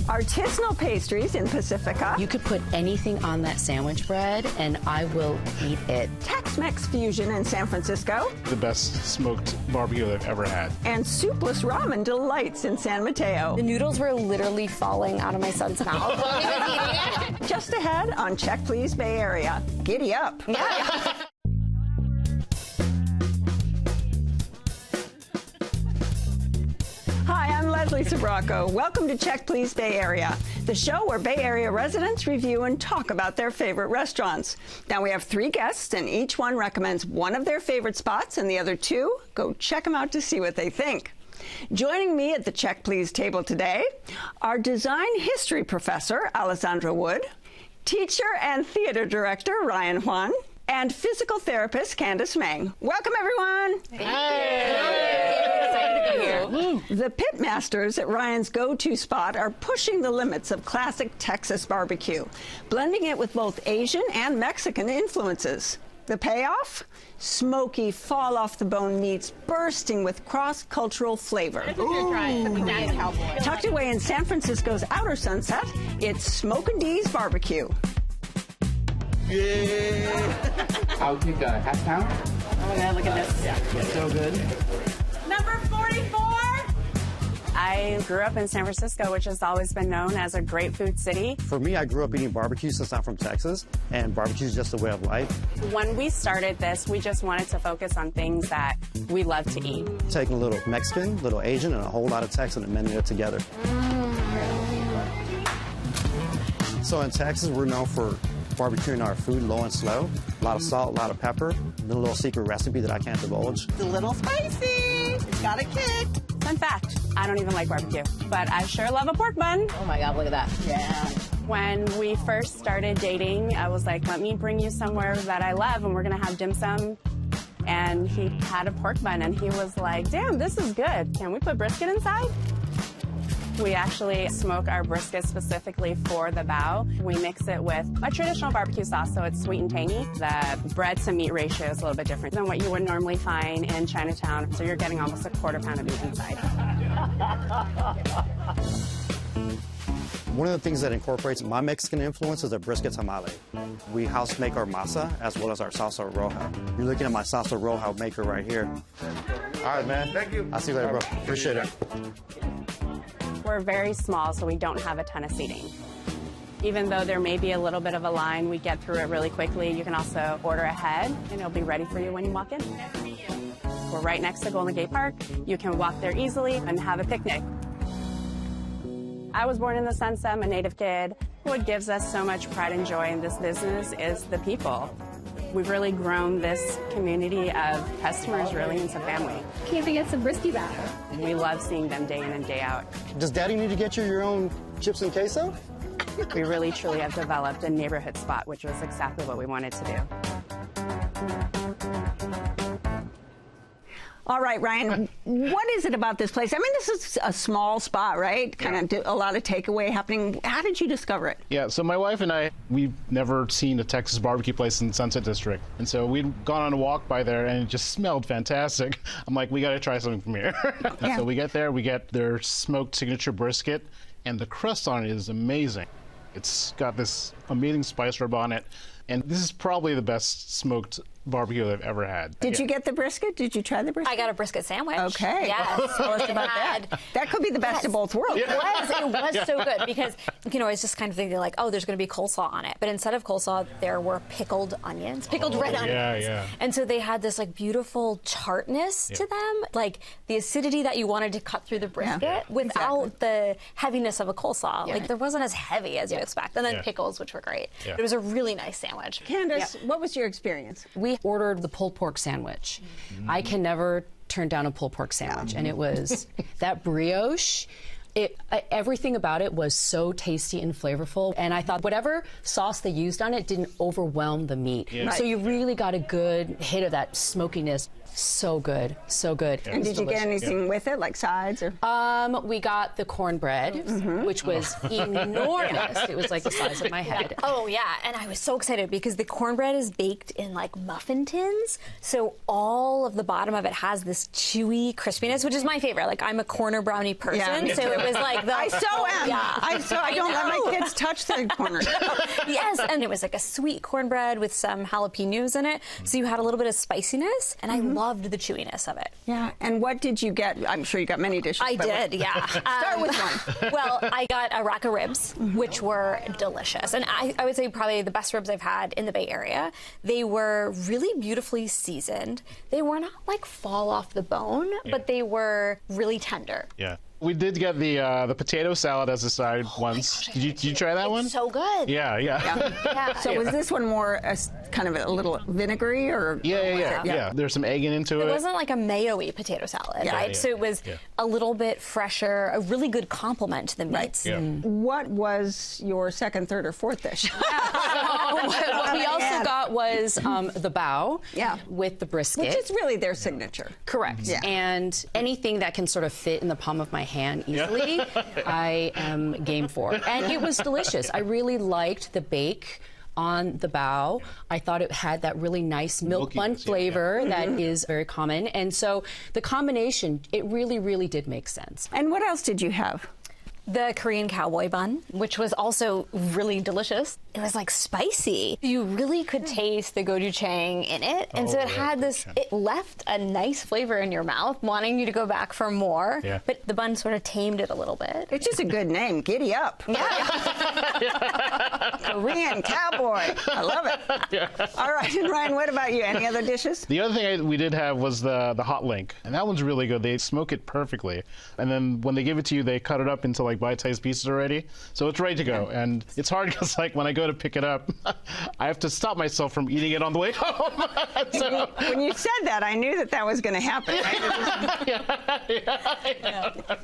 Artisanal pastries in Pacifica. You could put anything on that sandwich bread, and I will eat it. Tex-Mex fusion in San Francisco. The best smoked barbecue I've ever had. And soupless ramen delights in San Mateo. The noodles were literally falling out of my son's mouth while he was eating it. Just ahead on Check Please Bay Area. Giddy up. Yeah. Hi, I'm Leslie Sabraco. Welcome to Check Please Bay Area, the show where Bay Area residents review and talk about their favorite restaurants. Now, we have 3 guests, and each one recommends one of their favorite spots, and the other 2 go check them out to see what they think. Joining me at the Check Please table today, our design history professor, Alessandra Wood, teacher and theater director, Ryan Juan, and physical therapist, Candace Meng. Welcome, everyone. The pit masters at Ryan's go-to spot are pushing the limits of classic Texas barbecue, blending it with both Asian and Mexican influences. The payoff? Smoky, fall-off-the-bone meats bursting with cross-cultural flavor. Tucked away in San Francisco's outer sunset, it's Smokin D's barbecue. Yeah. I'll take a half pound. Oh, yeah, look at this. Yeah, so good. Number 44. I grew up in San Francisco, which has always been known as a great food city. For me, I grew up eating barbecue since I'm from Texas, and barbecue is just a way of life. When we started this, we just wanted to focus on things that we love to eat. Taking a little Mexican, a little Asian, and a whole lot of Texan and mending it together. So in Texas, we're known for barbecuing our food low and slow. A lot of salt, a lot of pepper, and a little secret recipe that I can't divulge. It's a little spicy. It's got a kick. Fun fact, I don't even like barbecue, but I sure love a pork bun. Oh my God, look at that. Yeah. When we first started dating, I was like, let me bring you somewhere that I love, and we're gonna have dim sum. And he had a pork bun, and he was like, damn, this is good. Can we put brisket inside? We actually smoke our brisket specifically for the bao. We mix it with a traditional barbecue sauce, so it's sweet and tangy. The bread to meat ratio is a little bit different than what you would normally find in Chinatown, so you're getting almost a quarter pound of meat inside. One of the things that incorporates my Mexican influence is a brisket tamale. We house make our masa as well as our salsa roja. You're looking at my salsa roja maker right here. All right, man. Thank you. I'll see you later, bro. Appreciate it. We're very small, so we don't have a ton of seating. Even though there may be a little bit of a line, we get through it really quickly. You can also order ahead, and it'll be ready for you when you walk in. We're right next to Golden Gate Park. You can walk there easily and have a picnic. I was born in the Sunset. I'm a native kid. What gives us so much pride and joy in this business is the people. We've really grown this community of customers really into family. Can't forget some brisket batter. We love seeing them day in and day out. Does Daddy need to get you your own chips and queso? We really, truly have developed a neighborhood spot, which was exactly what we wanted to do. All right, Ryan, what is it about this place? I mean, this is a small spot, right? Kind of a lot of takeaway happening. How did you discover it? Yeah, so my wife and I, we've never seen a Texas barbecue place in Sunset District. And so we'd gone on a walk by there, and it just smelled fantastic. I'm like, we got to try something from here. Yeah. So we get there, we get their smoked signature brisket, and the crust on it is amazing. It's got this amazing spice rub on it. And this is probably the best smoked barbecue I've ever had. Did you get the brisket? Did you try the brisket? I got a brisket sandwich. Okay. Yes. Tell us about that. That could be the best of both worlds. It was so good because, you know, I was just kind of thinking like, oh, there's going to be coleslaw on it. But instead of coleslaw, there were pickled onions, pickled red onions. Yeah. And so they had this like beautiful tartness to them, like the acidity that you wanted to cut through the brisket without the heaviness of a coleslaw. Like there wasn't as heavy as you expect. And then pickles, which were great. It was a really nice sandwich. Candace, what was your experience? We ordered the pulled pork sandwich. I can never turn down a pulled pork sandwich, and it was that brioche. Everything about it was so tasty and flavorful, and I thought whatever sauce they used on it didn't overwhelm the meat. So you really got a good hit of that smokiness. So good, so good. And did you get anything with it, like sides or? We got the cornbread, which was enormous. It was like the size of my head. Oh yeah, and I was so excited because the cornbread is baked in like muffin tins, so all of the bottom of it has this chewy crispiness, which is my favorite. Like I'm a corner brownie person, so it was like the. I so am. Yeah. I don't let my kids touch the corner. Yes, and it was like a sweet cornbread with some jalapenos in it, so you had a little bit of spiciness, and I loved the chewiness of it. Yeah, and what did you get? I'm sure you got many dishes. I did, yeah. Start with one. Well, I got a rack of ribs, which were delicious. And I would say probably the best ribs I've had in the Bay Area. They were really beautifully seasoned. They were not like fall off the bone, but they were really tender. Yeah. We did get the potato salad as a side once. Gosh, did you try that one? So good. Yeah. So was this one more kind of a little vinegary or? Yeah. There's some egg into it. It wasn't like a mayo-y potato salad, right? So it was a little bit fresher, a really good complement to the meats. Yeah. What was your second, third, or fourth dish? What we also got was the bao with the brisket. Which is really their signature. Correct. Yeah. And anything that can sort of fit in the palm of my hand easily, I am game for. And it was delicious. I really liked the bake on the bao. I thought it had that really nice milk bun flavor that is very common. And so the combination, it really, really did make sense. And what else did you have? The Korean cowboy bun, which was also really delicious. It was like spicy. You really could taste the gochujang in it. And so it had this, it left a nice flavor in your mouth, wanting you to go back for more. Yeah. But the bun sort of tamed it a little bit. It's just a good name. Giddy up. Yeah. Korean cowboy. I love it. Yeah. All right. And Ryan, what about you? Any other dishes? The other thing we did have was the hot link. And that one's really good. They smoke it perfectly. And then when they give it to you, they cut it up into like bite-sized pieces already. So it's ready to go. And it's hard because like when I go to pick it up, I have to stop myself from eating it on the way home. So, when you said that, I knew that was going to happen. Right?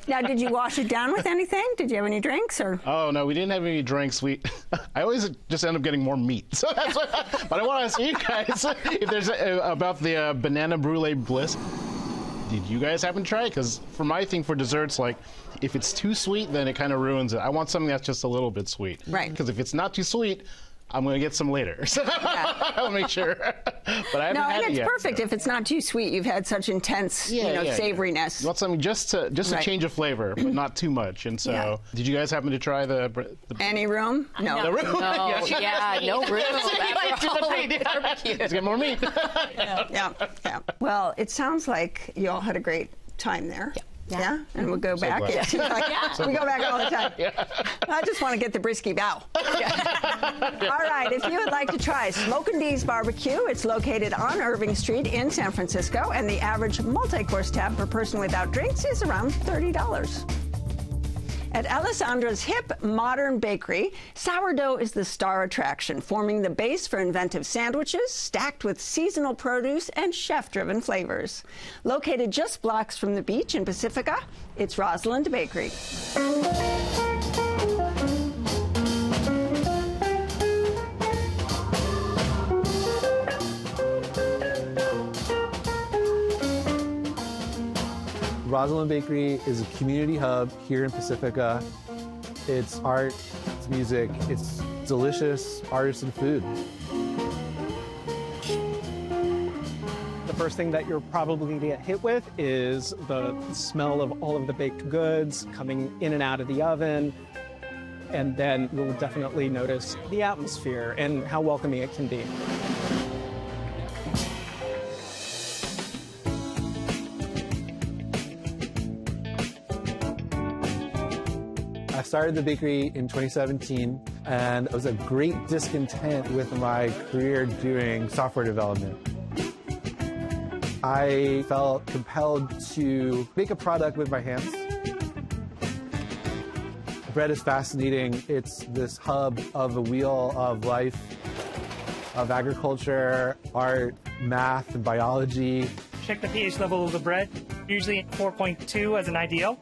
Now, did you wash it down with anything? Did you have any drinks? Or? Oh, no, we didn't have any drinks. I always just end up getting more meat. So that's what, but I want to ask you guys if there's about the Banana Brulee Bliss. Did you guys happen to try it? Because for my thing for desserts, like, if it's too sweet, then it kind of ruins it. I want something that's just a little bit sweet. Right. Because if it's not too sweet, I'm going to get some later. So I'll make sure. But I haven't had it yet. No, and it's perfect if it's not too sweet. You've had such intense, savoriness. You want something just a change of flavor, but not too much. And so, did you guys happen to try the Any room? No. No room. No room. Let's get more meat. Yeah. Well, it sounds like you all had a great time there. Yeah, and we'll go back. We go back all the time. I just want to get the brisky bao. All right, if you would like to try Smokin D's barbecue, it's located on Irving Street in San Francisco, and the average multi-course tab per person without drinks is around $30. At Alessandra's hip, modern bakery, sourdough is the star attraction, forming the base for inventive sandwiches stacked with seasonal produce and chef-driven flavors. Located just blocks from the beach in Pacifica, it's Rosalind Bakery. Rosalind Bakery is a community hub here in Pacifica. It's art, it's music, it's delicious artisan food. The first thing that you're probably going to get hit with is the smell of all of the baked goods coming in and out of the oven. And then you'll definitely notice the atmosphere and how welcoming it can be. I started the bakery in 2017, and I was a great discontent with my career doing software development. I felt compelled to make a product with my hands. Bread is fascinating. It's this hub of the wheel of life, of agriculture, art, math, and biology. Check the pH level of the bread, usually 4.2 as an ideal.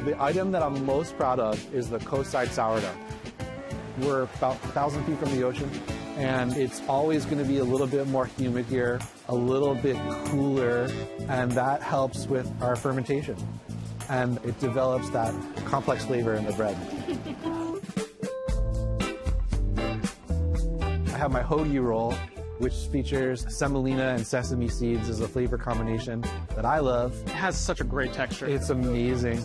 The item that I'm most proud of is the coastside sourdough. We're about 1,000 feet from the ocean. And it's always going to be a little bit more humid here, a little bit cooler, and that helps with our fermentation. And it develops that complex flavor in the bread. I have my hoagie roll, which features semolina and sesame seeds as a flavor combination that I love. It has such a great texture. It's amazing.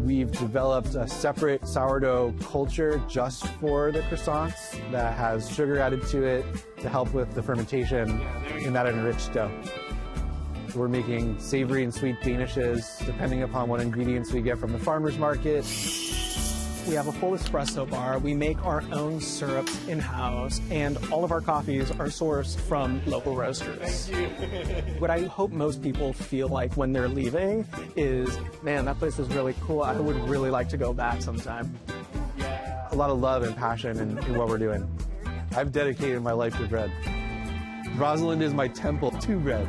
We've developed a separate sourdough culture just for the croissants that has sugar added to it to help with the fermentation in that enriched dough. We're making savory and sweet danishes depending upon what ingredients we get from the farmer's market. We have a full espresso bar. We make our own syrups in-house, and all of our coffees are sourced from local roasters. What I hope most people feel like when they're leaving is, man, that place is really cool. I would really like to go back sometime. A lot of love and passion in what we're doing. I've dedicated my life to bread. Rosalind is my temple to bread.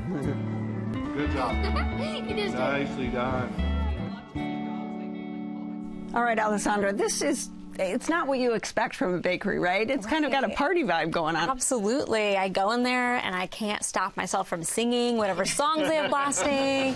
Good job. Nicely done. All right, Alessandra, it's not what you expect from a bakery, right? It's kind of got a party vibe going on. Absolutely. I go in there and I can't stop myself from singing whatever songs they have blasting.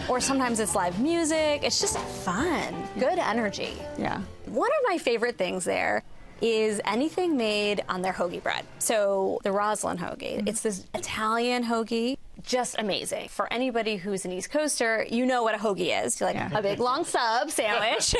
Or sometimes it's live music. It's just fun. Good energy. Yeah. One of my favorite things there is anything made on their hoagie bread. So the Rosalind hoagie, it's this Italian hoagie. Just amazing. For anybody who's an East Coaster, you know what a hoagie is. You're like a big long sub sandwich.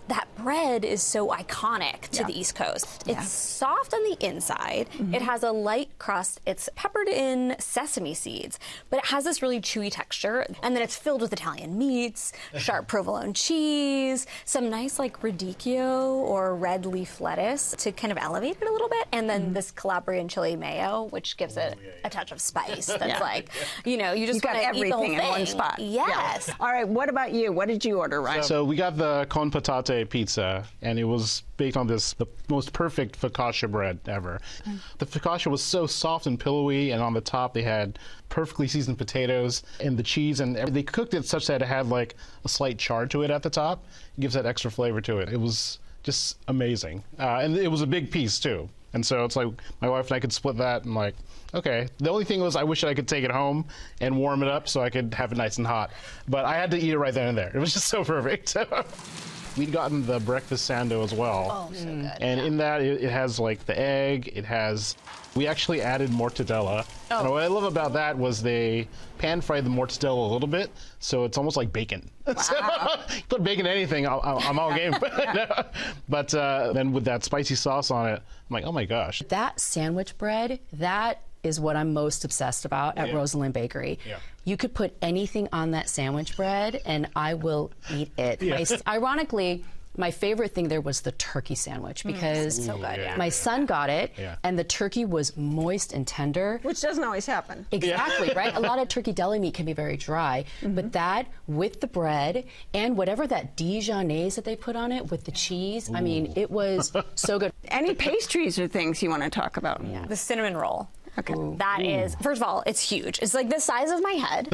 That bread is so iconic to the East Coast. It's soft on the inside. It has a light crust. It's peppered in sesame seeds, but it has this really chewy texture. And then it's filled with Italian meats, sharp provolone cheese, some nice like radicchio or red leaf lettuce to kind of elevate it a little bit. And then this Calabrian chili mayo, which gives it a touch of spice. That's like, you know, you just got everything in one spot. Yes. Yeah. All right, what about you? What did you order, Ryan? So we got the con patate pizza, and it was baked on the most perfect focaccia bread ever. The focaccia was so soft and pillowy, and on the top they had perfectly seasoned potatoes and the cheese, and they cooked it such that it had like a slight char to it at the top. It gives that extra flavor to it. It was just amazing. And it was a big piece too. And so it's like my wife and I could split that, and like, okay. The only thing was I wish I could take it home and warm it up so I could have it nice and hot. But I had to eat it right then and there. It was just so perfect. We'd gotten the breakfast sando as well. Oh, so good. And in that, it has like the egg. We actually added mortadella. Oh. And what I love about that was they pan-fried the mortadella a little bit, so it's almost like bacon. Wow. So, put bacon in anything, I'm all game. But then with that spicy sauce on it, I'm like, oh my gosh. That sandwich bread, that is what I'm most obsessed about at Rosalind Bakery. Yeah. You could put anything on that sandwich bread, and I will eat it. Yeah. Ironically, my favorite thing there was the turkey sandwich because so good, my son got it, and the turkey was moist and tender. Which doesn't always happen. Exactly, right? A lot of turkey deli meat can be very dry, but that with the bread and whatever that Dijonnaise that they put on it with the cheese, I mean, it was so good. Any pastries or things you want to talk about? Yeah. The cinnamon roll. Okay. That is, first of all, it's huge. It's like the size of my head,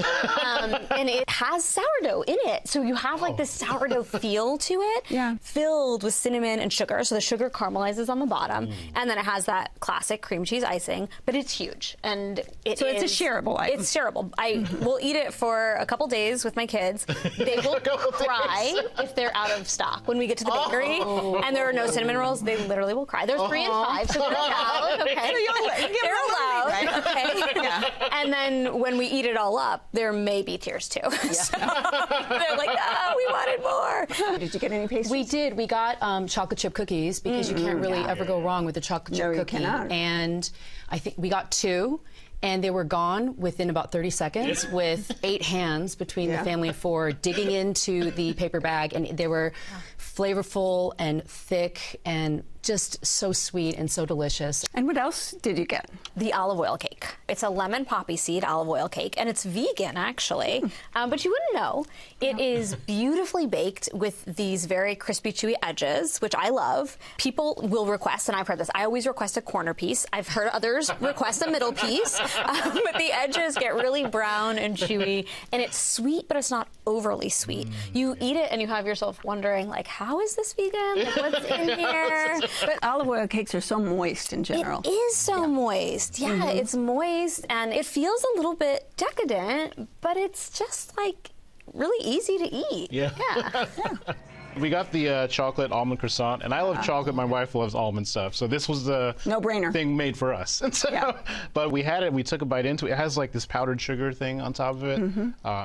and it has sourdough in it. So you have like this sourdough feel to it, filled with cinnamon and sugar. So the sugar caramelizes on the bottom, and then it has that classic cream cheese icing. But it's huge, and it's a shareable item. It's shareable. I will eat it for a couple days with my kids. They will cry if they're out of stock when we get to the bakery, and there are no cinnamon rolls. They literally will cry. There's 3 and 5, so they're allowed. Okay, so they're allowed. Right? Okay. And then when we eat it all up, there may be tears too. So they're like, oh, we wanted more. Did you get any pastries? We did. We got chocolate chip cookies because you can't really ever go wrong with a chocolate chip cookie. You cannot. And I think we got 2. And they were gone within about 30 seconds with 8 hands between the family of 4 digging into the paper bag. And they were flavorful and thick and just so sweet and so delicious. And what else did you get? The olive oil cake. It's a lemon poppy seed olive oil cake, and it's vegan, actually. But you wouldn't know. It is beautifully baked with these very crispy, chewy edges, which I love. People will request, and I've heard this, I always request a corner piece. I've heard others request a middle piece. But the edges get really brown and chewy, and it's sweet, but it's not overly sweet. You eat it, and you have yourself wondering, like, how is this vegan? Like, what's in here? But olive oil cakes are so moist in general. It is so moist. Yeah, it's moist and it feels a little bit decadent, but it's just like really easy to eat. Yeah. We got the chocolate almond croissant, and I love chocolate. My wife loves almond stuff, so this was the no-brainer thing made for us. And so, but we had it. We took a bite into it. It has like this powdered sugar thing on top of it.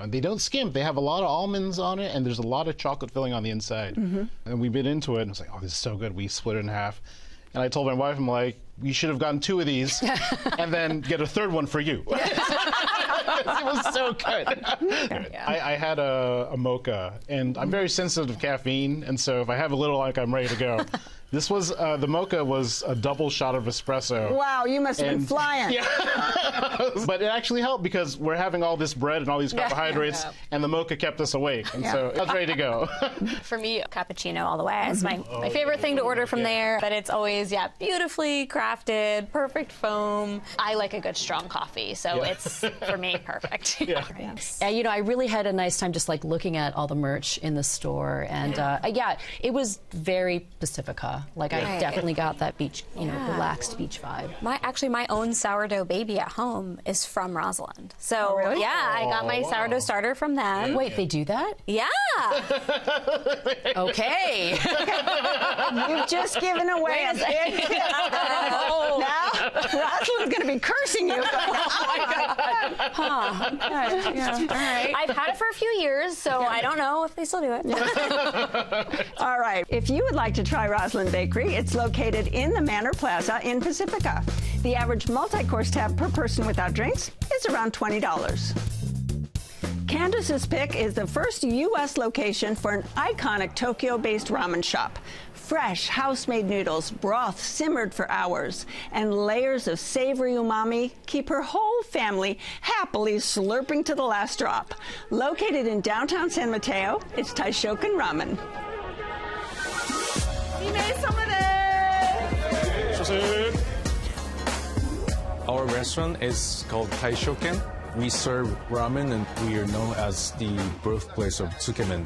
They don't skimp. They have a lot of almonds on it, and there's a lot of chocolate filling on the inside. And we bit into it, and I was like, "Oh, this is so good." We split it in half, and I told my wife, "I'm like, you should have gotten 2 of these, and then get a third one for you." It was so good. I had a mocha, and I'm very sensitive to caffeine, and so if I have a little, like, I'm ready to go. This was, the mocha was a double shot of espresso. Wow, you must have been flying. Yeah. But it actually helped because we're having all this bread and all these carbohydrates, and the mocha kept us awake, and so I was ready to go. For me, cappuccino all the way. It's my favorite thing to order from there, but it's always, beautifully crafted, perfect foam. I like a good strong coffee, so it's, for me, perfect. Yeah, you know, I really had a nice time just like looking at all the merch in the store, and it was very Pacifica. Like I definitely got that beach, relaxed beach vibe. My own sourdough baby at home is from Rosalind. So I got my sourdough starter from them. Wait, they do that? Yeah. Okay. You've just given away a big Now Rosalind's going to be cursing you. All right. I've had it for a few years, so I don't know if they still do it. All right. If you would like to try Rosalind Bakery, it's located in the Manor Plaza in Pacifica. The average multi-course tab per person without drinks is around $20. Candace's pick is the first U.S. location for an iconic Tokyo-based ramen shop. Fresh, house-made noodles, broth simmered for hours, and layers of savory umami keep her whole family happily slurping to the last drop. Located in downtown San Mateo, it's Taishoken Ramen. We made some of this! Our restaurant is called Taishoken. We serve ramen, and we are known as the birthplace of tsukemen.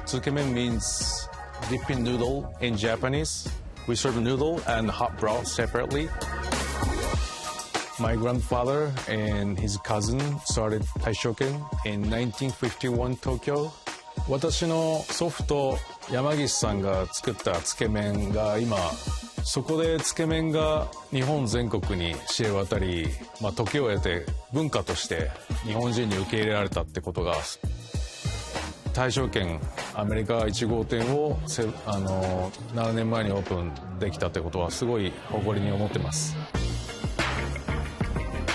Tsukemen means dipping noodle in Japanese. We serve noodle and hot broth separately. My grandfather and his cousin started Taishoken in 1951 Tokyo. 私の祖父と山岸さんが作ったつけ麺が今そこでつけ麺が日本全国に知れ渡り、時を経て文化として日本人に受け入れられたってことが大正圏アメリカ1号店を7年前にオープンできたってことはすごい誇りに思ってます。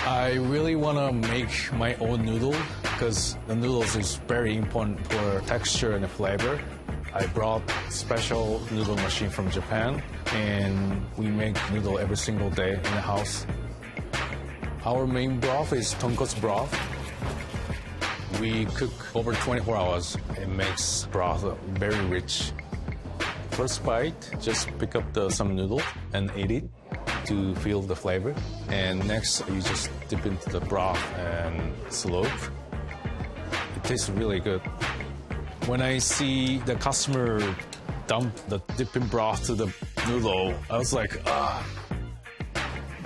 I really want to make my own noodle because the noodles is very important for texture and flavor. I brought special noodle machine from Japan and we make noodle every single day in the house. Our main broth is tonkotsu broth. We cook over 24 hours. It makes broth very rich. First bite, just pick up some noodle and eat it to feel the flavor. And next, you just dip into the broth and slurp. It tastes really good. When I see the customer dump the dipping broth to the noodle, I was like, ah.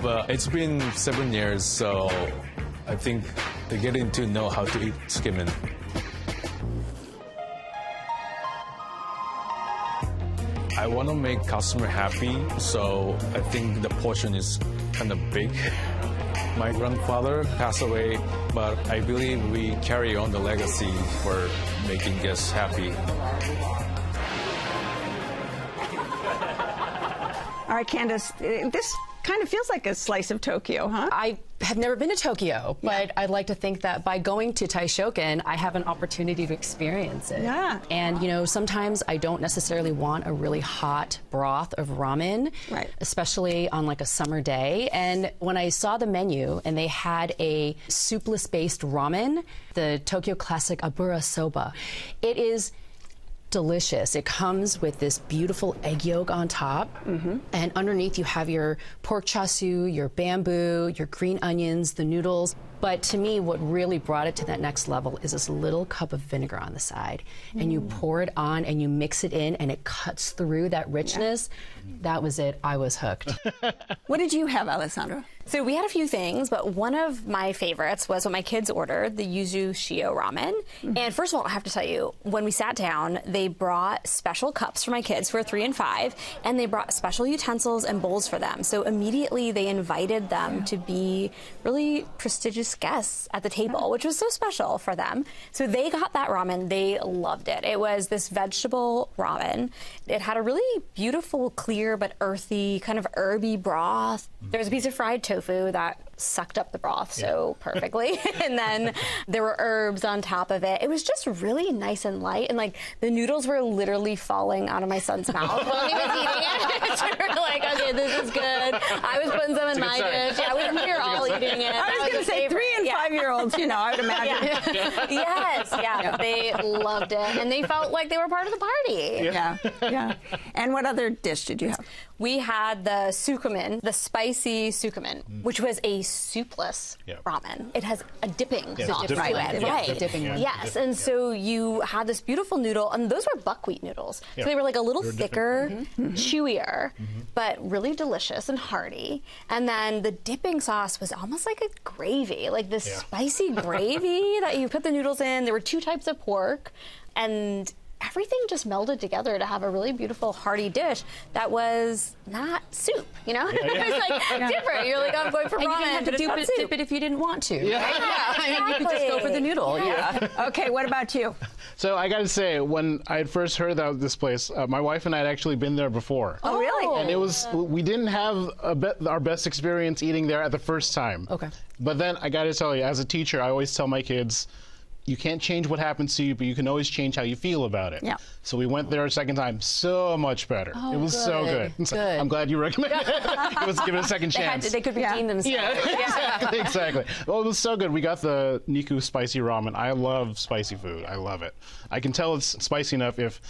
But it's been 7 years, so I think they're getting to know how to eat tsukemen. I want to make customer happy, so I think the portion is kind of big. My grandfather passed away, but I believe we carry on the legacy for making guests happy. All right, Candace, this kind of feels like a slice of Tokyo, huh? I have never been to Tokyo, but I'd like to think that by going to Taishoken, I have an opportunity to experience it. Yeah. And, you know, sometimes I don't necessarily want a really hot broth of ramen, especially on like a summer day. And when I saw the menu and they had a soupless-based ramen, the Tokyo classic aburasoba, it is delicious. It comes with this beautiful egg yolk on top, and underneath you have your pork chashu, your bamboo, your green onions, the noodles. But to me, what really brought it to that next level is this little cup of vinegar on the side. And you pour it on and you mix it in and it cuts through that richness. That was it. I was hooked. What did you have, Alessandra? So we had a few things, but one of my favorites was what my kids ordered, the yuzu shio ramen. And first of all, I have to tell you, when we sat down, they brought special cups for my kids who are 3 and 5, and they brought special utensils and bowls for them. So immediately they invited them to be really prestigious guests at the table, which was so special for them. So they got that ramen. They loved it. It was this vegetable ramen. It had a really beautiful, clear but earthy, kind of herby broth. There was a piece of fried tofu that sucked up the broth so perfectly. And then there were herbs on top of it. It was just really nice and light. And like the noodles were literally falling out of my son's mouth while he was eating it. So we were like, okay, this is good. I was putting some in my dish. Yeah, we were all eating it. I was going to say 3 and 5-year-olds, you know, I would imagine. Yes, but they loved it. And they felt like they were part of the party. Yeah. And what other dish did you have? We had the tsukemen, the spicy tsukemen, which was a soupless ramen. It has a dipping sauce to it, right? Dipping one. Yes, and so you had this beautiful noodle, and those were buckwheat noodles. So they were like a little thicker, chewier, but really delicious and hearty. And then the dipping sauce was almost like a gravy, like this spicy gravy that you put the noodles in. There were 2 types of pork, and everything just melded together to have a really beautiful hearty dish that was not soup, you know? It was like different. You're like, I'm going for ramen, and you didn't have to dip it if you didn't want to. I mean, you could just go for the noodle. Okay, what about you? So I got to say, when I had first heard about this place, my wife and I had actually been there before. Oh, really? And it was, we didn't have our best experience eating there at the first time. Okay. But then I got to tell you, as a teacher, I always tell my kids, you can't change what happens to you, but you can always change how you feel about it. Yeah. So we went there a second time. So much better. It was so good. I'm glad you recommended it. It was give it a second chance. They could redeem themselves. Yeah, exactly. Well, it was so good. We got the Niku spicy ramen. I love spicy food. I love it. I can tell it's spicy enough if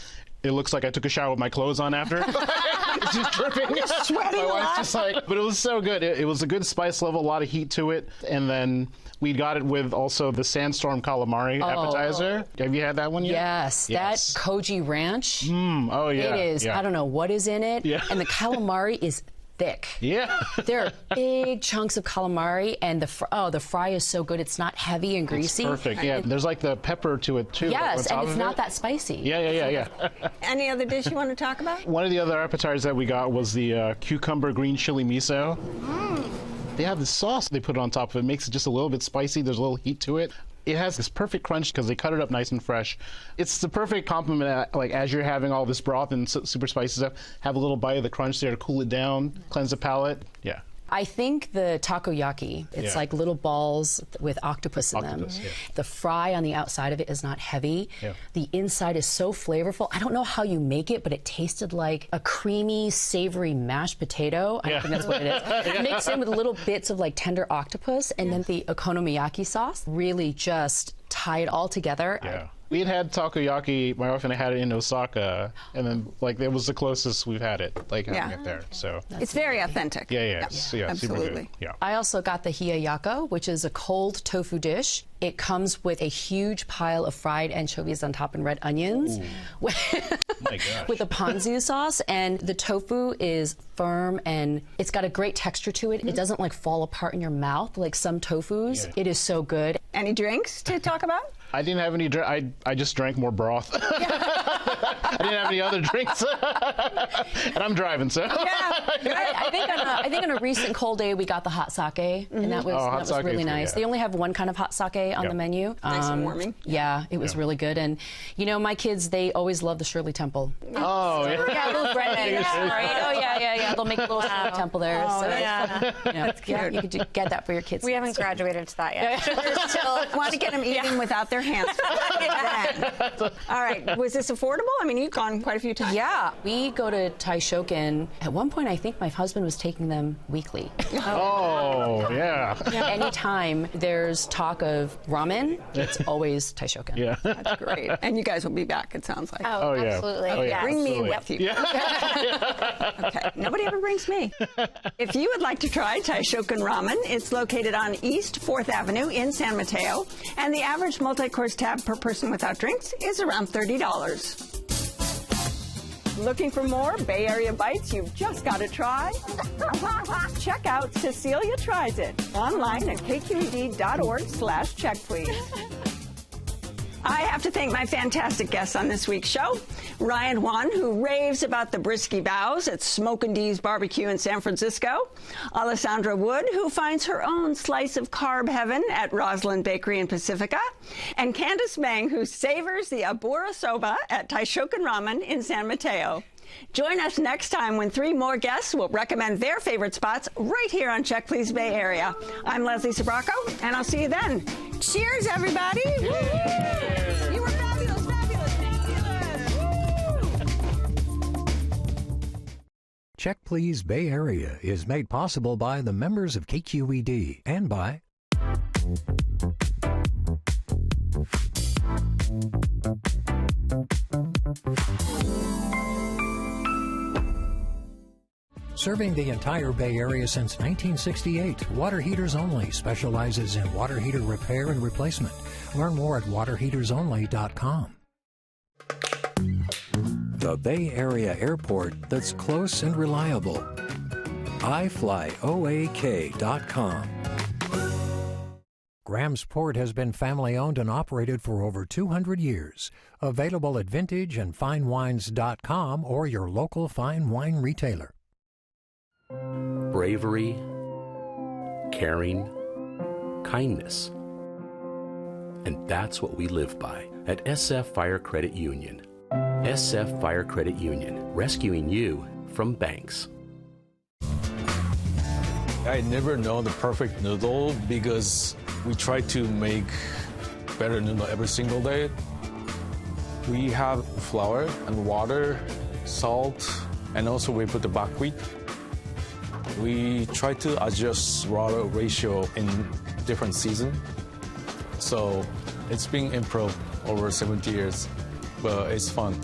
it looks like I took a shower with my clothes on after. It's just dripping. You're sweating my wife's just like, but it was so good. It was a good spice level, a lot of heat to it. And then we got it with also the Sandstorm Calamari appetizer. Have you had that one yet? Yes. That koji ranch. Oh, yeah. It is. Yeah. I don't know what is in it. Yeah. And the calamari is thick. Yeah. There are big chunks of calamari, and the fry is so good. It's not heavy and greasy. It's perfect. Yeah. There's like the pepper to it too. Yes, and it's not that spicy. Yeah. Any other dish you want to talk about? One of the other appetizers that we got was the cucumber green chili miso. They have this sauce they put on top of it. It makes it just a little bit spicy. There's a little heat to it. It has this perfect crunch because they cut it up nice and fresh. It's the perfect complement, like as you're having all this broth and super spicy stuff, have a little bite of the crunch there to cool it down, cleanse the palate. Yeah. I think the takoyaki, it's like little balls with octopus in them. Yeah. The fry on the outside of it is not heavy. Yeah. The inside is so flavorful. I don't know how you make it, but it tasted like a creamy, savory mashed potato. I don't think that's what it is. Mixed in with little bits of like tender octopus, and then the okonomiyaki sauce really just tie it all together. Yeah. We had takoyaki, my wife and I had it in Osaka, and then like it was the closest we've had it, like having it there. So it's very authentic. Yeah, super absolutely. good. Yeah. I also got the hiyayako, which is a cold tofu dish. It comes with a huge pile of fried anchovies on top and red onions with a ponzu sauce, and the tofu is firm and it's got a great texture to it. It doesn't like fall apart in your mouth like some tofus. It is so good. Any drinks to talk about? I didn't have any drink. I just drank more broth. I didn't have any other drinks. And I'm driving, so. I think on a recent cold day we got the hot sake, and that was really nice. They only have one kind of hot sake on the menu. Nice and warming. Yeah, it was really good. And you know, my kids, they always love the Shirley Temple. Oh, yeah, little bread right? Oh yeah. They'll make a little Shirley Temple there. Oh, so that's cute. Yeah, you could get that for your kids. We haven't graduated to that yet. Still want to get them eating without their hands. All right. Was this affordable? I mean, you've gone quite a few times. Yeah. We go to Taishoken. At one point, I think my husband was taking them weekly. Oh, yeah. Anytime there's talk of ramen, it's always Taishoken. Yeah. That's great. And you guys will be back, it sounds like. Oh, yeah. absolutely. Oh, yeah. Bring me Absolutely. with you. Yeah. Okay. Nobody nobody ever brings me. If you would like to try Taishoken Ramen, it's located on East 4th Avenue in San Mateo, and the average multi-course tab per person without drinks is around $30. Looking for more Bay Area bites you've just got to try? Check out Cecilia Tries It online at kqed.org/check, please. I have to thank my fantastic guests on this week's show. Ryan Juan, who raves about the brisky bows at Smokin D's BBQ in San Francisco. Alessandra Wood, who finds her own slice of carb heaven at Rosalind Bakery in Pacifica. And Candace Meng, who savors the aburasoba at Taishoken Ramen in San Mateo. Join us next time when 3 more guests will recommend their favorite spots right here on Check Please Bay Area. I'm Leslie Sbrocco, and I'll see you then. Cheers, everybody! Yeah. You were fabulous, fabulous, fabulous! Check Please Bay Area is made possible by the members of KQED and by serving the entire Bay Area since 1968, Water Heaters Only specializes in water heater repair and replacement. Learn more at waterheatersonly.com. The Bay Area airport that's close and reliable. iFlyOAK.com. Graham's Port has been family-owned and operated for over 200 years. Available at vintageandfinewines.com or your local fine wine retailer. Bravery, caring, kindness. And that's what we live by at SF Fire Credit Union. SF Fire Credit Union, rescuing you from banks. I never know the perfect noodle because we try to make better noodle every single day. We have flour and water, salt, and also we put the buckwheat. We try to adjust water ratio in different seasons. So it's been improved over 70 years, but it's fun.